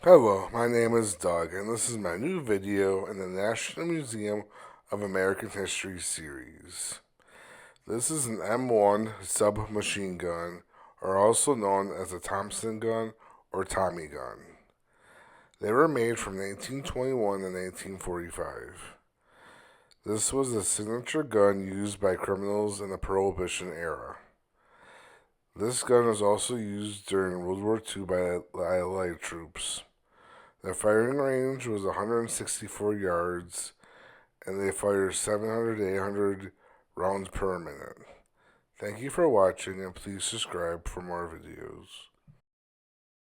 Hello, my name is Doug, and this is my new video in the National Museum of American History series. This is an M1 submachine gun, or also known as a Thompson gun or Tommy gun. They were made from 1921 to 1945. This was a signature gun used by criminals in the Prohibition era. This gun was also used during World War II by Allied troops. The firing range was 164 yards, and they fired 700 to 800 rounds per minute. Thank you for watching, and please subscribe for more videos.